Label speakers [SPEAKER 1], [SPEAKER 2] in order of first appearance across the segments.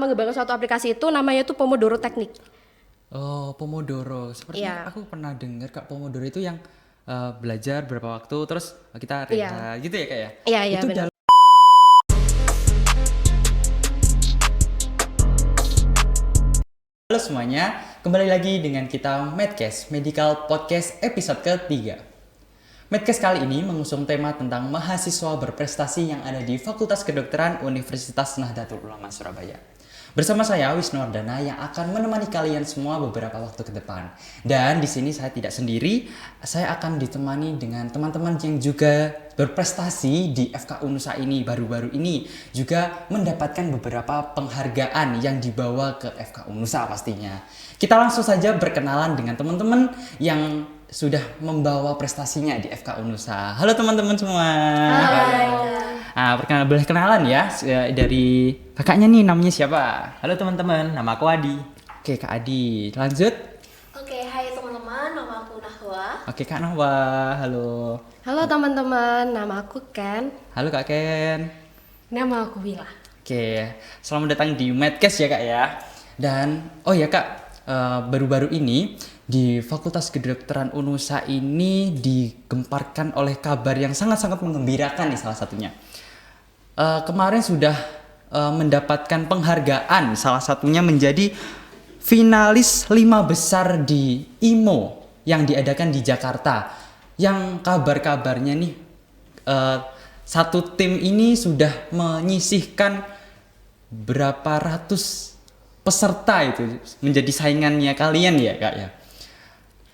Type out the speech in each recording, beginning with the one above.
[SPEAKER 1] mengembangkan suatu aplikasi itu namanya tuh Pomodoro Teknik.
[SPEAKER 2] Oh, Pomodoro. Sepertinya
[SPEAKER 1] Iya.
[SPEAKER 2] aku pernah dengar Kak Pomodoro itu yang belajar berapa waktu terus kita
[SPEAKER 1] Iya.
[SPEAKER 2] rehat gitu ya Kak ya.
[SPEAKER 1] Iya, iya
[SPEAKER 2] Itu
[SPEAKER 1] benar.
[SPEAKER 2] Halo semuanya, kembali lagi dengan kita Medcast, Medical Podcast episode ketiga. Medcast kali ini mengusung tema tentang mahasiswa berprestasi yang ada di Fakultas Kedokteran Universitas Nahdlatul Ulama Surabaya. Bersama saya Wisnuwardana yang akan menemani kalian semua beberapa waktu ke depan. Dan di sini saya tidak sendiri, saya akan ditemani dengan teman-teman yang juga berprestasi di FK Unusa ini baru-baru ini, juga mendapatkan beberapa penghargaan yang dibawa ke FK Unusa pastinya. Kita langsung saja berkenalan dengan teman-teman yang sudah membawa prestasinya di FK Unusa. Halo teman-teman semua. Boleh kenalan ya dari kakaknya nih, namanya siapa?
[SPEAKER 3] Halo teman-teman, nama aku Adi.
[SPEAKER 2] Oke Kak Adi, lanjut.
[SPEAKER 4] Oke, hai teman-teman, nama aku Nahwa.
[SPEAKER 2] Oke Kak Nahwa, halo.
[SPEAKER 1] Halo teman-teman, nama aku Ken.
[SPEAKER 2] Halo Kak Ken.
[SPEAKER 1] Nama aku Wila.
[SPEAKER 2] Oke, selamat datang di Medcast ya Kak ya. Dan oh ya Kak, baru-baru ini di Fakultas Kedokteran Unusa ini digemparkan oleh kabar yang sangat-sangat menggembirakan nih salah satunya. Kemarin sudah mendapatkan penghargaan, salah satunya menjadi finalis 5 besar di IMO yang diadakan di Jakarta. Yang kabar-kabarnya nih satu tim ini sudah menyisihkan berapa ratus peserta itu menjadi saingannya kalian ya Kak ya.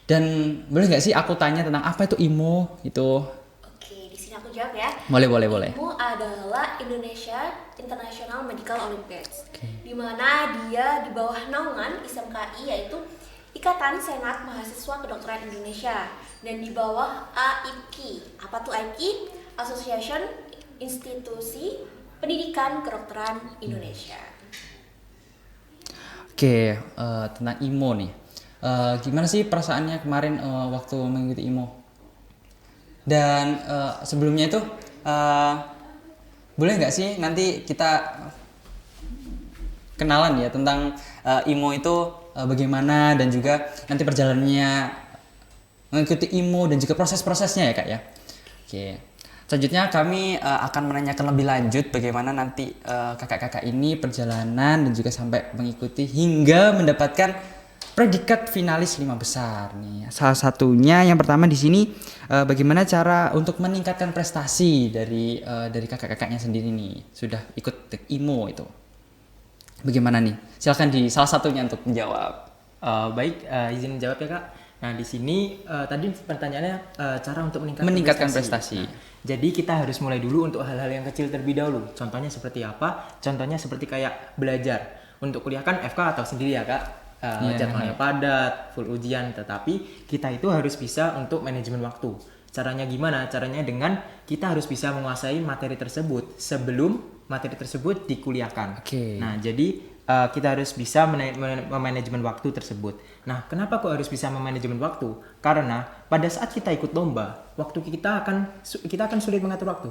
[SPEAKER 2] Dan boleh nggak sih aku tanya tentang apa itu IMO itu?
[SPEAKER 4] Oke, di sini aku jawab ya.
[SPEAKER 2] Boleh.
[SPEAKER 4] IMO adalah Indonesia International Medical Olympiads, di mana dia di bawah naungan ISMKI, yaitu Ikatan Senat Mahasiswa Kedokteran Indonesia, dan di bawah AIPKI. Apa tuh AIPKI? Association Institusi Pendidikan Kedokteran Indonesia.
[SPEAKER 2] Oke, tentang IMO nih. Gimana sih perasaannya kemarin waktu mengikuti IMO? Dan sebelumnya itu boleh nggak sih nanti kita kenalan ya tentang IMO itu bagaimana, dan juga nanti perjalanannya mengikuti IMO dan juga proses-prosesnya ya Kak ya. Oke. Selanjutnya kami akan menanyakan lebih lanjut bagaimana nanti kakak-kakak ini perjalanan dan juga sampai mengikuti hingga mendapatkan predikat finalis 5 besar nih. Salah satunya yang pertama di sini bagaimana cara untuk meningkatkan prestasi dari kakak-kakaknya sendiri nih. Sudah ikut IMO itu. Bagaimana nih? Silakan di salah satunya untuk menjawab.
[SPEAKER 3] Baik, izin jawab ya Kak. Nah di sini tadi pertanyaannya cara untuk
[SPEAKER 2] Meningkatkan prestasi.
[SPEAKER 3] Nah, jadi kita harus mulai dulu untuk hal-hal yang kecil terlebih dahulu. Contohnya seperti apa? Contohnya seperti kayak belajar. Untuk kuliah kan FK atau sendiri ya Kak. Jadwalnya padat, full ujian, tetapi kita itu harus bisa untuk manajemen waktu. Caranya gimana? Caranya dengan kita harus bisa menguasai materi tersebut sebelum materi tersebut dikuliahkan.
[SPEAKER 2] Oke.
[SPEAKER 3] Nah, jadi kita harus bisa memanajemen waktu tersebut. Nah, kenapa kok harus bisa memanajemen waktu? Karena pada saat kita ikut lomba, waktu kita akan sulit mengatur waktu.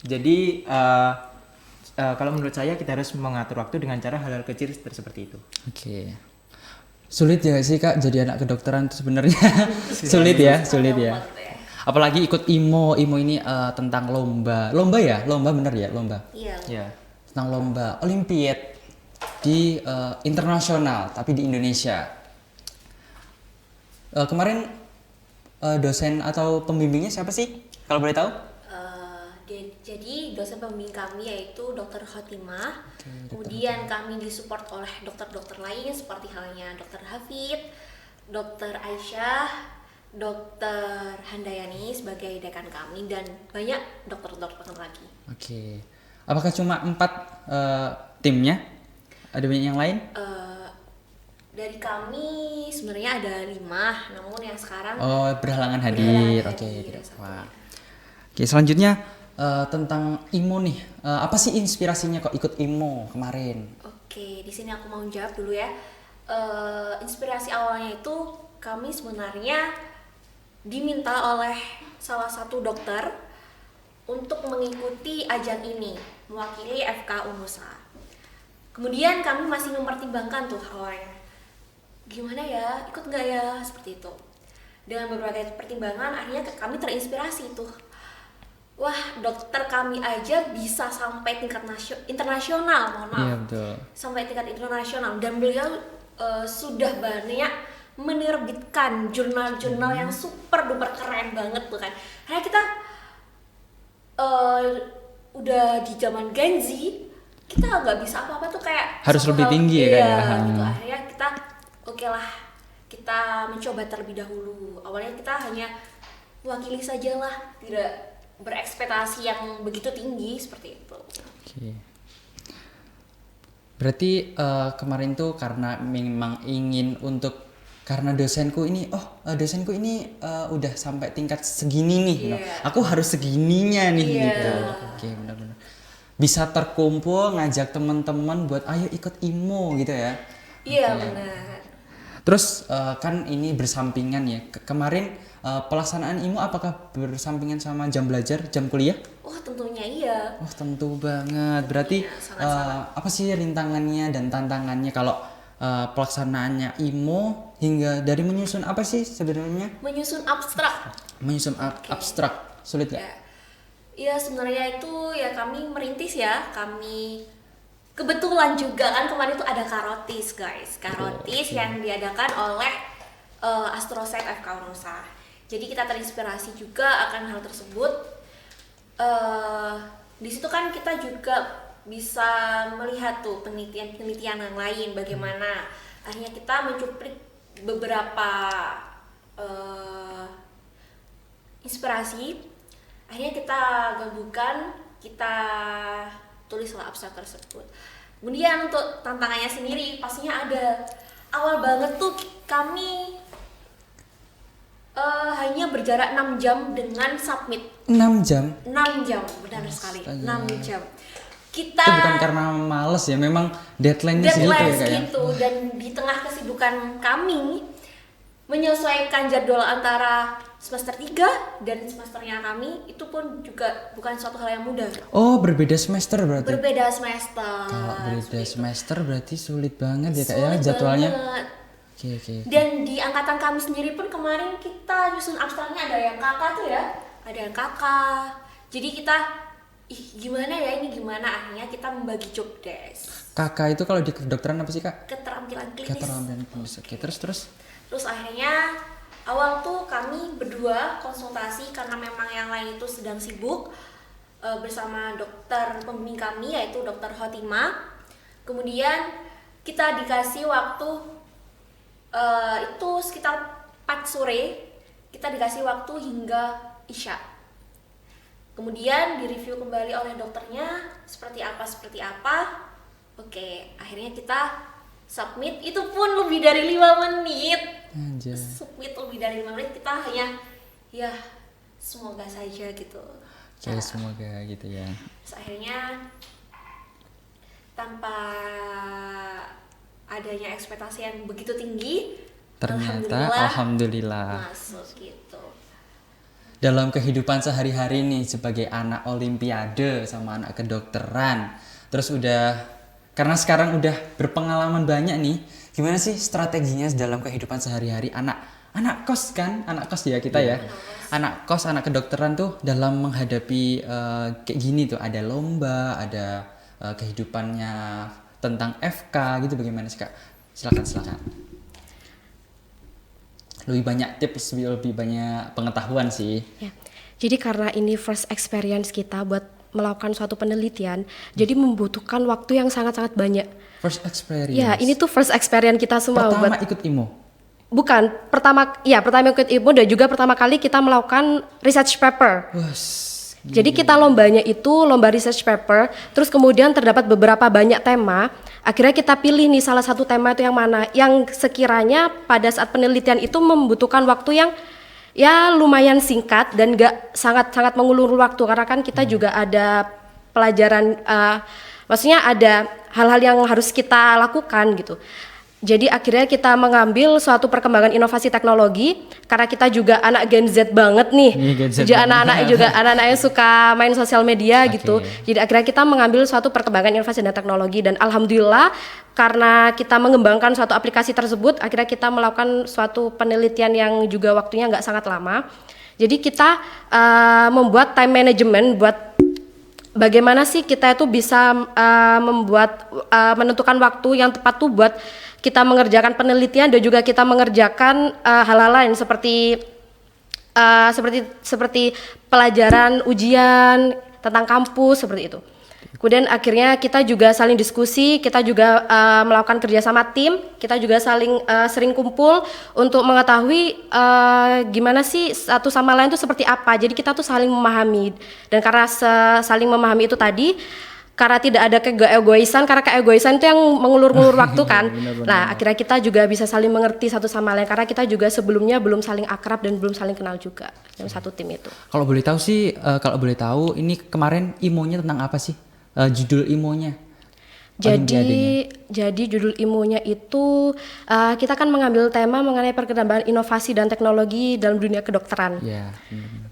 [SPEAKER 3] Jadi kalau menurut saya kita harus mengatur waktu dengan cara hal-hal kecil seperti itu.
[SPEAKER 2] Oke. Sulit ya sih Kak jadi anak kedokteran itu sebenarnya. Sulit ya. Apalagi ikut IMO ini tentang lomba ya, lomba bener ya, lomba.
[SPEAKER 4] Iya.
[SPEAKER 2] Tentang lomba Olimpiade di internasional tapi di Indonesia. Kemarin dosen atau pembimbingnya siapa sih kalau boleh tahu?
[SPEAKER 4] Jadi dosen pembimbing kami yaitu Dr. Khotimah. Kemudian kami disupport oleh dokter-dokter lain seperti halnya Dr. Hafid, Dr. Aisyah, Dr. Handayani sebagai dekan kami, dan banyak dokter-dokter lagi.
[SPEAKER 2] Oke. Apakah cuma 4 timnya? Ada banyak yang lain?
[SPEAKER 4] Dari kami sebenarnya ada 5, namun yang sekarang
[SPEAKER 2] Berhalangan hadir. Oke, tidak apa. Oke, selanjutnya tentang IMO nih. Apa sih inspirasinya kok ikut IMO kemarin?
[SPEAKER 4] Oke, di sini aku mau jawab dulu ya. Inspirasi awalnya itu kami sebenarnya diminta oleh salah satu dokter untuk mengikuti ajang ini, mewakili FK Unusa. Kemudian kami masih mempertimbangkan tuh awalnya, gimana ya, ikut nggak ya, seperti itu. Dengan beberapa pertimbangan akhirnya kami terinspirasi tuh. Wah, dokter kami aja bisa sampai tingkat internasional, mohon maaf.
[SPEAKER 2] Iya betul.
[SPEAKER 4] Sampai tingkat internasional, dan beliau sudah banyak menerbitkan jurnal-jurnal yang super duper keren banget tuh kan. Karena kita udah di zaman Gen Z, kita nggak bisa apa-apa tuh kayak
[SPEAKER 2] Harus
[SPEAKER 4] satu
[SPEAKER 2] lebih
[SPEAKER 4] hal-
[SPEAKER 2] tinggi ya,
[SPEAKER 4] iya,
[SPEAKER 2] Kak, ya.
[SPEAKER 4] gitu. Akhirnya kita oke lah, kita mencoba terlebih dahulu. Awalnya kita hanya wakili saja lah, tidak berekspektasi yang begitu tinggi seperti itu.
[SPEAKER 2] Oke. Berarti kemarin tuh karena memang ingin untuk karena dosenku ini udah sampai tingkat segini nih, you know.
[SPEAKER 4] Iya.
[SPEAKER 2] Aku harus segininya nih
[SPEAKER 4] Iya.
[SPEAKER 2] gitu. Oke, benar-benar. Bisa terkumpul ngajak teman-teman buat ayo ikut IMO gitu ya.
[SPEAKER 4] Iya
[SPEAKER 2] Oke.
[SPEAKER 4] benar.
[SPEAKER 2] Terus kan ini bersampingan ya. Kemarin pelaksanaan IMO apakah bersampingan sama jam belajar, jam kuliah?
[SPEAKER 4] Wah tentunya iya.
[SPEAKER 2] Oh tentu banget. Berarti
[SPEAKER 4] Iya, sangat-sangat.
[SPEAKER 2] apa sih rintangannya dan tantangannya kalau pelaksanaannya IMO hingga dari menyusun apa sih sebenarnya?
[SPEAKER 4] Menyusun abstrak.
[SPEAKER 2] Menyusun abstrak sulit nggak?
[SPEAKER 4] Ya. Iya sebenarnya itu ya kami merintis ya, kami kebetulan juga kan kemarin itu ada Karotis guys, Karotis
[SPEAKER 2] Oke.
[SPEAKER 4] yang diadakan oleh Astroset FK Unusa. Jadi kita terinspirasi juga akan hal tersebut. Di situ kan kita juga bisa melihat tuh penelitian yang lain bagaimana. Akhirnya kita mencuplik beberapa inspirasi. Akhirnya kita gabungkan, kita tulislah abstrak tersebut. Kemudian untuk tantangannya sendiri pastinya ada. Awal banget tuh kami hanya berjarak 6 jam dengan submit.
[SPEAKER 2] 6 jam?
[SPEAKER 4] 6 jam, benar sekali.
[SPEAKER 2] Astaga.
[SPEAKER 4] 6 jam. Kita
[SPEAKER 2] Itu bukan karena males ya, memang deadline-nya segitu ya
[SPEAKER 4] deadline
[SPEAKER 2] Kak ya?
[SPEAKER 4] segitu, dan di tengah kesibukan kami menyesuaikan jadwal antara semester 3 dan semesternya kami itu pun juga bukan suatu hal yang mudah.
[SPEAKER 2] Oh berbeda semester berarti?
[SPEAKER 4] Berbeda semester.
[SPEAKER 2] Kalau berbeda
[SPEAKER 4] seperti itu.
[SPEAKER 2] semester berarti sulit banget ya Kak ya
[SPEAKER 4] Sulit
[SPEAKER 2] jadwalnya?
[SPEAKER 4] banget.
[SPEAKER 2] Oke.
[SPEAKER 4] Dan di angkatan kami sendiri pun kemarin kita nyusun abstraknya ada yang kakak tuh ya, ada yang kakak. Jadi kita gimana ya ini gimana, akhirnya kita membagi job desk.
[SPEAKER 2] Kakak itu kalau di kedokteran apa sih Kak?
[SPEAKER 4] Keterampilan klinis.
[SPEAKER 2] Keterampilan klinis. Oke, terus?
[SPEAKER 4] Terus akhirnya awal tuh kami berdua konsultasi karena memang yang lain itu sedang sibuk bersama dokter pembimbing kami yaitu dokter Hotima. Kemudian kita dikasih waktu itu sekitar 4 sore, kita dikasih waktu hingga Isya. Kemudian direview kembali oleh dokternya seperti apa. Oke, akhirnya kita submit, itu pun lebih dari 5 menit.
[SPEAKER 2] Anjay.
[SPEAKER 4] Submit lebih dari 5 menit, kita hanya ya semoga saja gitu.
[SPEAKER 2] Oke, semoga gitu ya.
[SPEAKER 4] Terus akhirnya tanpa adanya ekspektasi yang begitu tinggi,
[SPEAKER 2] Ternyata alhamdulillah.
[SPEAKER 4] masuk gitu.
[SPEAKER 2] Dalam kehidupan sehari-hari nih sebagai anak olimpiade sama anak kedokteran, terus karena sekarang udah berpengalaman banyak nih, gimana sih strateginya dalam kehidupan sehari-hari anak kos ya kita ya, anak kos, anak kedokteran tuh dalam menghadapi kayak gini tuh, ada lomba, ada kehidupannya tentang FK gitu, bagaimana sih Kak? Silakan. Lebih banyak tips, lebih banyak pengetahuan sih.
[SPEAKER 1] Ya. Jadi karena ini first experience kita buat melakukan suatu penelitian, jadi membutuhkan waktu yang sangat-sangat banyak.
[SPEAKER 2] First experience.
[SPEAKER 1] Ya, ini tuh first experience kita semua
[SPEAKER 2] pertama
[SPEAKER 1] buat
[SPEAKER 2] ikut IMO.
[SPEAKER 1] bukan pertama ikut IMO dan juga pertama kali kita melakukan research paper. Jadi kita lombanya itu lomba research paper, terus kemudian terdapat beberapa banyak tema. Akhirnya kita pilih nih salah satu tema itu yang mana, yang sekiranya pada saat penelitian itu membutuhkan waktu yang ya lumayan singkat dan gak sangat-sangat mengulur waktu, karena kan kita juga ada pelajaran, maksudnya ada hal-hal yang harus kita lakukan gitu. Jadi akhirnya kita mengambil suatu perkembangan inovasi teknologi karena kita juga anak Gen Z banget nih.
[SPEAKER 2] Iya, Gen Z
[SPEAKER 1] Jadi
[SPEAKER 2] banget.
[SPEAKER 1] anak-anak juga anak-anak yang suka main sosial media gitu. Jadi akhirnya kita mengambil suatu perkembangan inovasi dan teknologi dan alhamdulillah karena kita mengembangkan suatu aplikasi tersebut akhirnya kita melakukan suatu penelitian yang juga waktunya nggak sangat lama. Jadi kita membuat time management buat bagaimana sih kita itu bisa menentukan waktu yang tepat tuh buat kita mengerjakan penelitian dan juga kita mengerjakan hal-hal lain seperti pelajaran ujian tentang kampus seperti itu. Kemudian akhirnya kita juga saling diskusi, kita juga melakukan kerjasama tim, kita juga saling sering kumpul untuk mengetahui gimana sih satu sama lain itu seperti apa. Jadi kita tuh saling memahami dan karena saling memahami itu tadi. Karena tidak ada keegoisan, karena keegoisan itu yang mengulur-ngulur waktu kan. Nah, akhirnya kita juga bisa saling mengerti satu sama lain karena kita juga sebelumnya belum saling akrab dan belum saling kenal juga dalam satu tim itu.
[SPEAKER 2] Kalau boleh tahu sih, ini kemarin IMO-nya tentang apa sih? Judul IMO-nya?
[SPEAKER 1] Jadi judul IMO-nya itu kita kan mengambil tema mengenai perkembangan inovasi dan teknologi dalam dunia kedokteran.
[SPEAKER 2] Iya.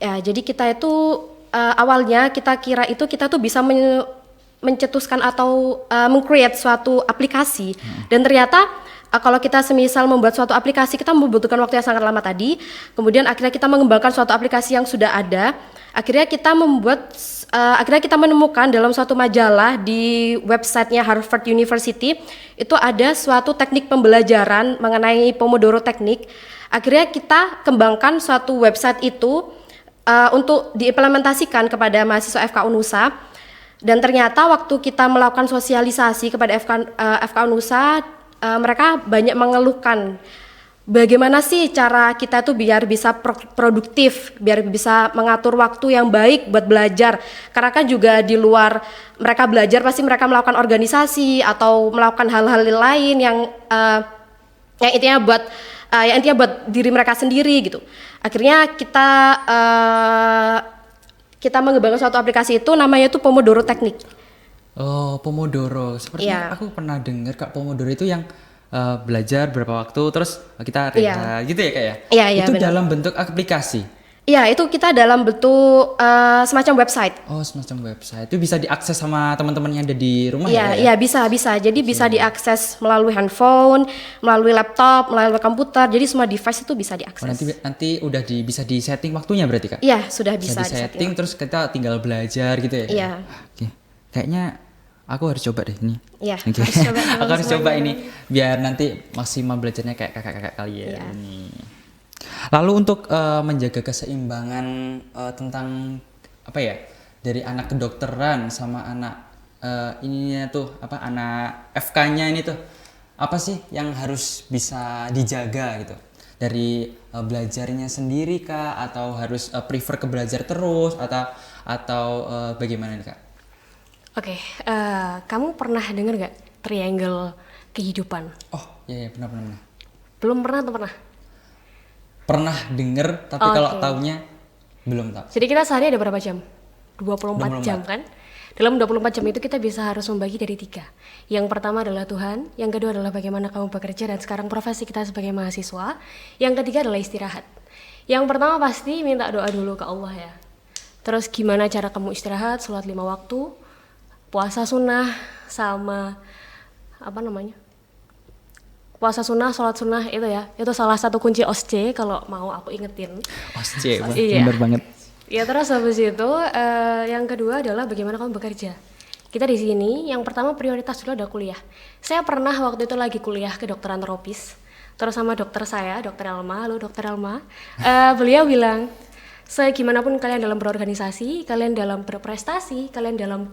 [SPEAKER 1] Ya, jadi kita itu awalnya kita kira itu kita tuh bisa mencetuskan atau meng-create suatu aplikasi dan ternyata kalau kita semisal membuat suatu aplikasi kita membutuhkan waktu yang sangat lama tadi, kemudian akhirnya kita mengembangkan suatu aplikasi yang sudah ada, akhirnya kita menemukan dalam suatu majalah di websitenya Harvard University itu ada suatu teknik pembelajaran mengenai Pomodoro Teknik. Akhirnya kita kembangkan suatu website itu untuk diimplementasikan kepada mahasiswa FK Unusa. Dan ternyata waktu kita melakukan sosialisasi kepada FK Unusa, mereka banyak mengeluhkan bagaimana sih cara kita tuh biar bisa produktif, biar bisa mengatur waktu yang baik buat belajar. Karena kan juga di luar mereka belajar pasti mereka melakukan organisasi atau melakukan hal-hal lain yang intinya buat diri mereka sendiri gitu. Akhirnya kita mengembangkan suatu aplikasi itu namanya itu Pomodoro Teknik.
[SPEAKER 2] Oh, Pomodoro. Sepertinya aku pernah dengar Kak Pomodoro itu yang belajar berapa waktu terus kita rehat gitu ya Kak ya?
[SPEAKER 1] Iya,
[SPEAKER 2] itu
[SPEAKER 1] benar.
[SPEAKER 2] dalam bentuk aplikasi.
[SPEAKER 1] Iya, itu kita dalam bentuk semacam website.
[SPEAKER 2] Oh, semacam website. Itu bisa diakses sama teman-teman yang ada di rumah ya?
[SPEAKER 1] Iya, bisa. Jadi bisa diakses melalui handphone, melalui laptop, melalui komputer. Jadi semua device itu bisa diakses.
[SPEAKER 2] Oh, nanti udah bisa di setting waktunya berarti Kak?
[SPEAKER 1] Iya, sudah bisa
[SPEAKER 2] di setting terus kita tinggal belajar gitu ya?
[SPEAKER 1] Iya.
[SPEAKER 2] Oke. Kayaknya aku harus coba deh ini.
[SPEAKER 1] Iya,
[SPEAKER 2] Okay.
[SPEAKER 1] harus coba.
[SPEAKER 2] Aku harus coba ini biar nanti maksimal belajarnya kayak kakak-kakak kalian.
[SPEAKER 1] Iya.
[SPEAKER 2] Ini. Lalu untuk menjaga keseimbangan tentang apa ya dari anak kedokteran sama anak anak FK-nya ini tuh apa sih yang harus bisa dijaga gitu dari belajarnya sendiri kah atau harus prefer ke belajar terus atau bagaimana nih Kak?
[SPEAKER 1] Oke, kamu pernah dengar nggak triangle kehidupan?
[SPEAKER 2] Oh iya pernah.
[SPEAKER 1] Belum pernah atau pernah?
[SPEAKER 2] Pernah denger tapi kalau taunya belum tahu.
[SPEAKER 1] Jadi kita sehari ada berapa jam? 24 jam kan? Dalam 24 jam itu kita bisa harus membagi dari 3. Yang pertama adalah Tuhan, yang kedua adalah bagaimana kamu bekerja dan sekarang profesi kita sebagai mahasiswa. Yang ketiga adalah istirahat. Yang pertama pasti minta doa dulu ke Allah ya. Terus gimana cara kamu istirahat, sholat 5 waktu, puasa sunnah sama puasa sunnah, sholat sunnah itu ya, itu salah satu kunci OSCE kalau mau aku ingetin.
[SPEAKER 2] OSCE,
[SPEAKER 1] Iya.
[SPEAKER 2] bener banget.
[SPEAKER 1] Ya terus habis itu yang kedua adalah bagaimana kamu bekerja. Kita di sini yang pertama prioritas dulu ada kuliah. Saya pernah waktu itu lagi kuliah kedokteran tropis, terus sama dokter saya, dokter Elma, halo dokter Elma, beliau bilang, segimanapun kalian dalam berorganisasi, kalian dalam berprestasi, kalian dalam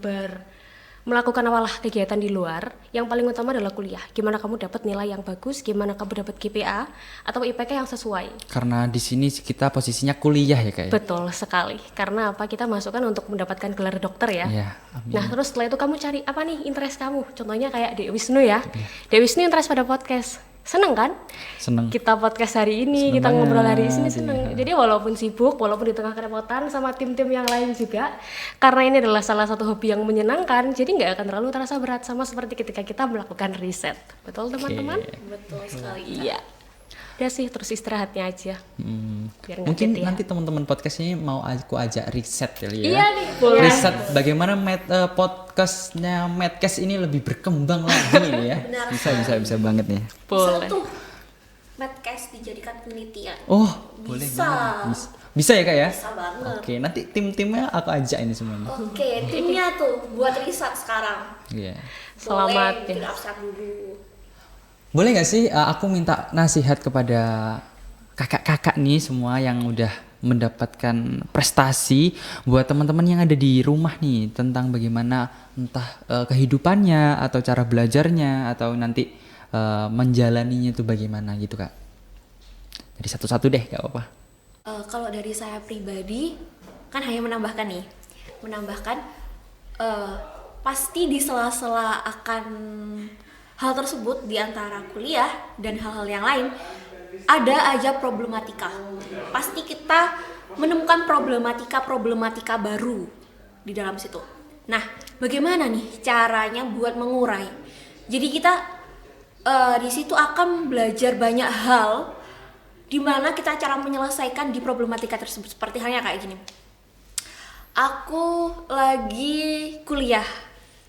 [SPEAKER 1] melakukan kegiatan di luar, yang paling utama adalah kuliah. Gimana kamu dapat nilai yang bagus, gimana kamu dapat GPA atau IPK yang sesuai.
[SPEAKER 2] Karena di sini kita posisinya kuliah ya Kak ya?
[SPEAKER 1] Betul sekali. Karena apa? Kita masukkan untuk mendapatkan gelar dokter ya.
[SPEAKER 2] Iya, amin.
[SPEAKER 1] Nah, terus setelah itu kamu cari apa nih interest kamu? Contohnya kayak Dek Wisnu ya. Dek Wisnu interest pada podcast. seneng kan?
[SPEAKER 2] Seneng.
[SPEAKER 1] Kita podcast hari ini,
[SPEAKER 2] Seneng
[SPEAKER 1] kita ngobrol hari
[SPEAKER 2] banget,
[SPEAKER 1] ini seneng. Jadi walaupun sibuk, walaupun di tengah kerepotan sama tim-tim yang lain juga, karena ini adalah salah satu hobi yang menyenangkan, jadi nggak akan terlalu terasa berat sama seperti ketika kita melakukan riset. Betul teman-teman?
[SPEAKER 4] Betul sekali.
[SPEAKER 1] Iya. Udah sih, terus istirahatnya aja. Biar nggak
[SPEAKER 2] Mungkin
[SPEAKER 1] gitu ya.
[SPEAKER 2] nanti teman-teman podcast ini mau aku ajak riset kali ya.
[SPEAKER 1] Iya nih, boleh.
[SPEAKER 2] Riset bagaimana podcastnya Madcast ini lebih berkembang lagi nih ya.
[SPEAKER 4] Benar
[SPEAKER 2] Bisa banget nih.
[SPEAKER 1] Boleh.
[SPEAKER 4] Bisa tuh Madcast dijadikan penelitian.
[SPEAKER 2] Oh, boleh
[SPEAKER 4] Bisa.
[SPEAKER 2] banget. Bisa ya kak ya?
[SPEAKER 4] Bisa banget.
[SPEAKER 2] Oke, nanti tim-timnya aku ajak ini semuanya.
[SPEAKER 4] Oke, timnya tuh buat riset sekarang.
[SPEAKER 2] Iya.
[SPEAKER 1] Selamat
[SPEAKER 4] Boleh,
[SPEAKER 1] ya.
[SPEAKER 4] bikin abstrak dulu.
[SPEAKER 2] Boleh nggak sih aku minta nasihat kepada kakak-kakak nih semua yang udah mendapatkan prestasi buat teman-teman yang ada di rumah nih tentang bagaimana entah kehidupannya atau cara belajarnya atau nanti menjalaninya itu bagaimana gitu kak. Dari satu-satu deh gak apa-apa.
[SPEAKER 4] Kalau dari saya pribadi kan hanya menambahkan pasti di sela-sela akan hal tersebut di antara kuliah dan hal-hal yang lain ada aja problematika. Pasti kita menemukan problematika baru di dalam situ. Nah, bagaimana nih caranya buat mengurai? Jadi kita di situ akan belajar banyak hal di mana kita cara menyelesaikan di problematika tersebut. Seperti halnya kayak gini. Aku lagi kuliah,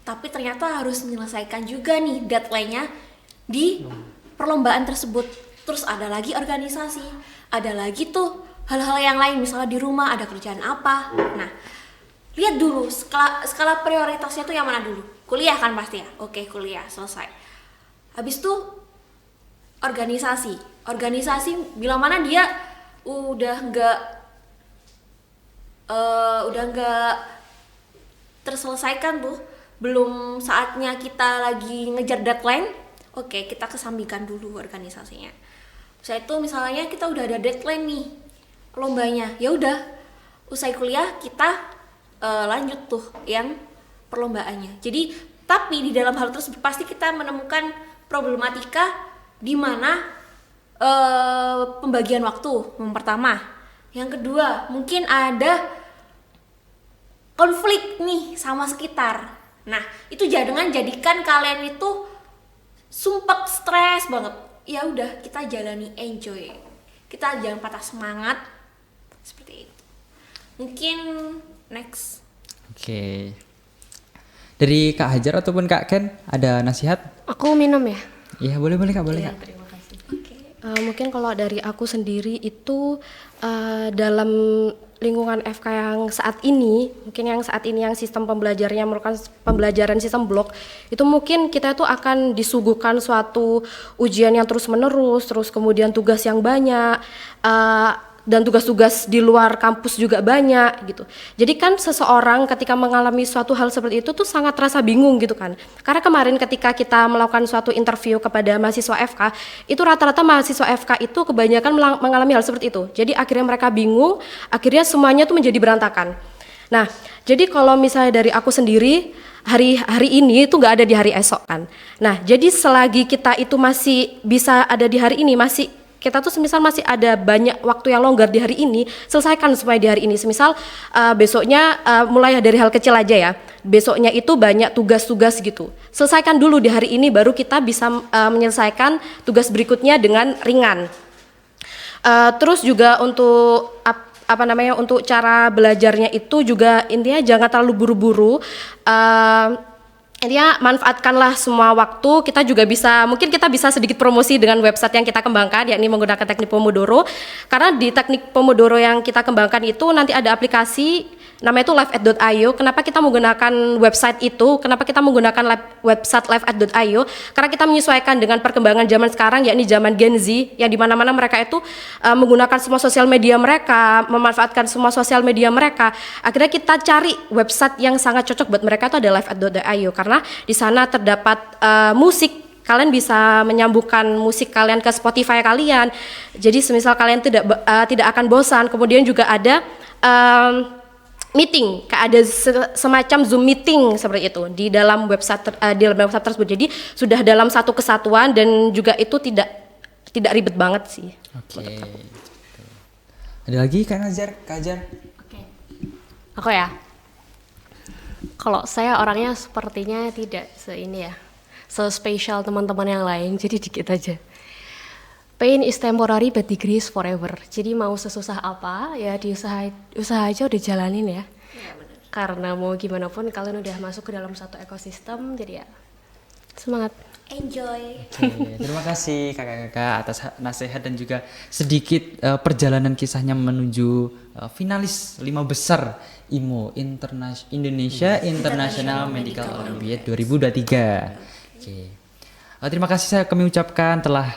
[SPEAKER 4] tapi ternyata harus menyelesaikan juga nih deadline-nya di perlombaan tersebut. Terus ada lagi organisasi, ada lagi tuh hal-hal yang lain, misalnya di rumah ada kerjaan apa. Nah, lihat dulu skala prioritasnya tuh yang mana dulu. Kuliah kan pasti ya. Oke, kuliah selesai. Habis itu organisasi bila mana dia udah nggak terselesaikan tuh, belum saatnya kita lagi ngejar deadline. Oke, kita kesampingkan dulu organisasinya. Setelah itu misalnya kita udah ada deadline nih lombanya, ya udah usai kuliah kita lanjut tuh yang perlombaannya. Jadi tapi di dalam hal tersebut pasti kita menemukan problematika di mana pembagian waktu yang pertama. Yang kedua mungkin ada konflik nih sama sekitar. Nah itu jangan jadikan kalian itu sumpek, stres banget. Ya udah kita jalani, enjoy. Kita jangan patah semangat seperti itu. Mungkin next.
[SPEAKER 2] Oke. Dari Kak Hajar ataupun Kak Ken ada nasihat?
[SPEAKER 1] Aku minum ya.
[SPEAKER 2] Iya boleh kak, boleh
[SPEAKER 1] Iya,
[SPEAKER 2] kak.
[SPEAKER 1] terima kasih. Mungkin kalau dari aku sendiri itu dalam lingkungan FK yang saat ini, yang sistem pembelajarannya merupakan pembelajaran sistem blok, itu mungkin kita itu akan disuguhkan suatu ujian yang terus menerus, terus kemudian tugas yang banyak, dan tugas-tugas di luar kampus juga banyak gitu. Jadi kan seseorang ketika mengalami suatu hal seperti itu tuh sangat terasa bingung gitu kan. Karena kemarin ketika kita melakukan suatu interview kepada mahasiswa FK, itu rata-rata mahasiswa FK itu kebanyakan mengalami hal seperti itu. Jadi akhirnya mereka bingung, akhirnya semuanya tuh menjadi berantakan. Nah, jadi kalau misalnya dari aku sendiri, hari ini itu nggak ada di hari esok kan. Nah, jadi selagi kita itu masih bisa ada di hari ini, kita tuh semisal masih ada banyak waktu yang longgar di hari ini, selesaikan semua di hari ini. Semisal besoknya mulai dari hal kecil aja ya. Besoknya itu banyak tugas-tugas gitu. Selesaikan dulu di hari ini, baru kita bisa menyelesaikan tugas berikutnya dengan ringan. Terus juga untuk untuk cara belajarnya itu juga intinya jangan terlalu buru-buru. Intinya manfaatkanlah semua waktu. Kita juga mungkin kita bisa sedikit promosi dengan website yang kita kembangkan, yakni menggunakan teknik Pomodoro. Karena di teknik Pomodoro yang kita kembangkan itu nanti ada aplikasi namanya itu liveat.io. Kenapa kita menggunakan website itu? Kenapa kita menggunakan website liveat.io? Karena kita menyesuaikan dengan perkembangan zaman sekarang, yakni zaman Gen Z, yang dimana-mana mereka itu menggunakan semua sosial media mereka, memanfaatkan semua sosial media mereka. Akhirnya kita cari website yang sangat cocok buat mereka itu ada liveat.io, karena di sana terdapat musik. Kalian bisa menyambungkan musik kalian ke Spotify kalian. Jadi semisal kalian tidak akan bosan. Kemudian juga ada meeting, ada semacam Zoom meeting seperti itu di dalam website tersebut. Jadi sudah dalam satu kesatuan dan juga itu tidak tidak ribet banget sih.
[SPEAKER 2] Oke. Ada lagi Kak Hajar?
[SPEAKER 5] Oke. Aku ya. Kalau saya orangnya sepertinya tidak se-spesial teman-teman yang lain, jadi dikit aja. Pain is temporary but degree is forever. Jadi mau sesusah apa ya usaha aja udah jalanin ya. Karena mau gimana pun kalian udah masuk ke dalam satu ekosistem, jadi ya semangat.
[SPEAKER 4] Enjoy.
[SPEAKER 2] Oke, terima kasih kakak-kakak atas nasihat dan juga sedikit perjalanan kisahnya menuju finalis 5 besar IMO Indonesia International Medical Olympiad 2023. Oke. Terima kasih kami ucapkan telah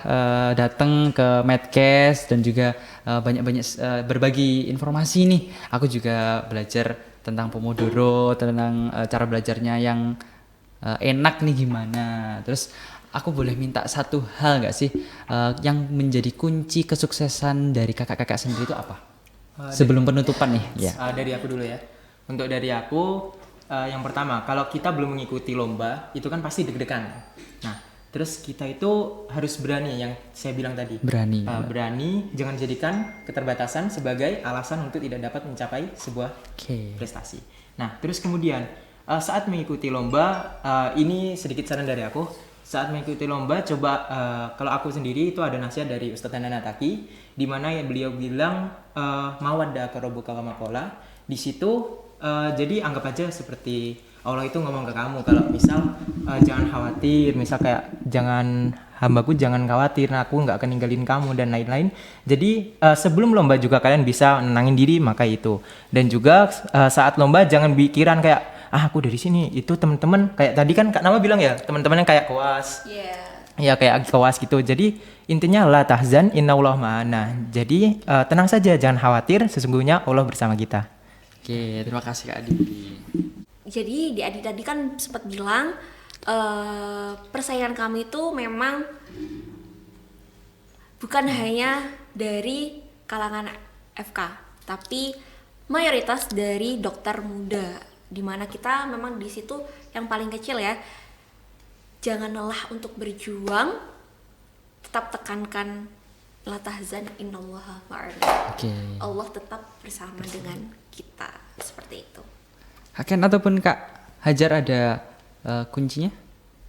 [SPEAKER 2] datang ke Medcast dan juga banyak-banyak berbagi informasi nih. Aku juga belajar tentang Pomodoro, tentang cara belajarnya yang enak nih gimana. Terus aku boleh minta satu hal nggak sih yang menjadi kunci kesuksesan dari kakak-kakak sendiri itu apa? Sebelum penutupan nih, ya.
[SPEAKER 3] Dari aku dulu ya. Untuk dari aku, yang pertama, kalau kita belum mengikuti lomba, itu kan pasti deg-degan. Nah, terus kita itu harus berani, yang saya bilang tadi.
[SPEAKER 2] Berani.
[SPEAKER 3] Berani, jangan jadikan keterbatasan sebagai alasan untuk tidak dapat mencapai sebuah prestasi. Nah, terus kemudian saat mengikuti lomba, ini sedikit saran dari aku. Saat mengikuti lomba, coba kalau aku sendiri itu ada nasihat dari Ustadz Nana Taki, di mana yang beliau bilang mawaddah karobuka wa makola. Di situ jadi anggap aja seperti Allah itu ngomong ke kamu kalau misal jangan khawatir, misal kayak hambaku jangan khawatir, aku nggak akan ninggalin kamu dan lain-lain. Jadi sebelum lomba juga kalian bisa nenangin diri, maka itu. Dan juga saat lomba jangan pikiran kayak aku dari sini, itu teman-teman kayak tadi kan Kak Nama bilang ya, teman-teman yang kayak koas. Ya kayak koas gitu. Jadi intinya la tahzan innallaha ma'ana. Jadi tenang saja, jangan khawatir, sesungguhnya Allah bersama kita.
[SPEAKER 2] Oke, terima kasih Kak Aditi.
[SPEAKER 4] Jadi di Adi tadi kan sempat bilang persaingan kami itu memang bukan hanya dari kalangan FK, tapi mayoritas dari dokter muda, dimana kita memang di situ yang paling kecil ya. Jangan lelah untuk berjuang, tetap tekankan la tahzan innallaha ma'ana. Allah tetap bersama dengan kita, seperti itu.
[SPEAKER 2] Haken ataupun Kak Hajar ada kuncinya?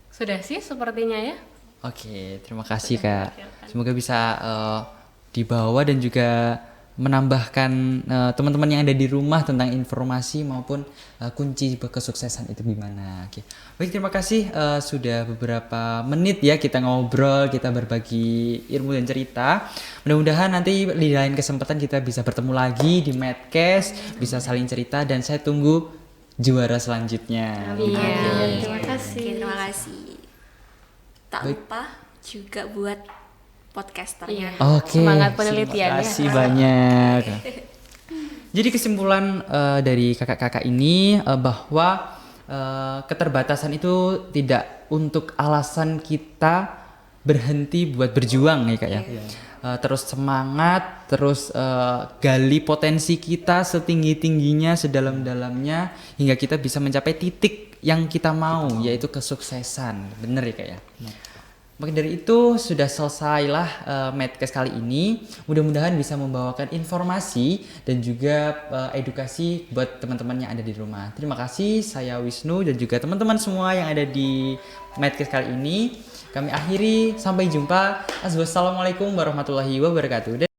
[SPEAKER 5] Sudah sih sepertinya ya.
[SPEAKER 2] Oke, terima kasih Kak. Semoga bisa dibawa dan juga menambahkan teman-teman yang ada di rumah tentang informasi maupun kunci kesuksesan itu gimana. Oke. Baik, terima kasih sudah beberapa menit ya kita ngobrol, kita berbagi ilmu dan cerita. Mudah-mudahan nanti di lain kesempatan kita bisa bertemu lagi di Medcast, bisa saling cerita dan saya tunggu juara selanjutnya.
[SPEAKER 5] Iya, terima kasih.
[SPEAKER 4] Oke, terima kasih. Tak lupa juga buat podcasternya.
[SPEAKER 2] Oke.
[SPEAKER 5] Semangat penelitiannya.
[SPEAKER 2] Terima kasih banyak. Jadi kesimpulan dari kakak-kakak ini bahwa keterbatasan itu tidak untuk alasan kita berhenti buat berjuang ya Kak ya. Terus semangat, terus gali potensi kita setinggi-tingginya, sedalam-dalamnya hingga kita bisa mencapai titik yang kita mau, yaitu kesuksesan. Bener ya Kak ya? Maka dari itu sudah selesailah Medcast kali ini. Mudah-mudahan bisa membawakan informasi dan juga edukasi buat teman-teman yang ada di rumah. Terima kasih, saya Wisnu dan juga teman-teman semua yang ada di Medcast kali ini. Kami akhiri, sampai jumpa. Assalamualaikum warahmatullahi wabarakatuh.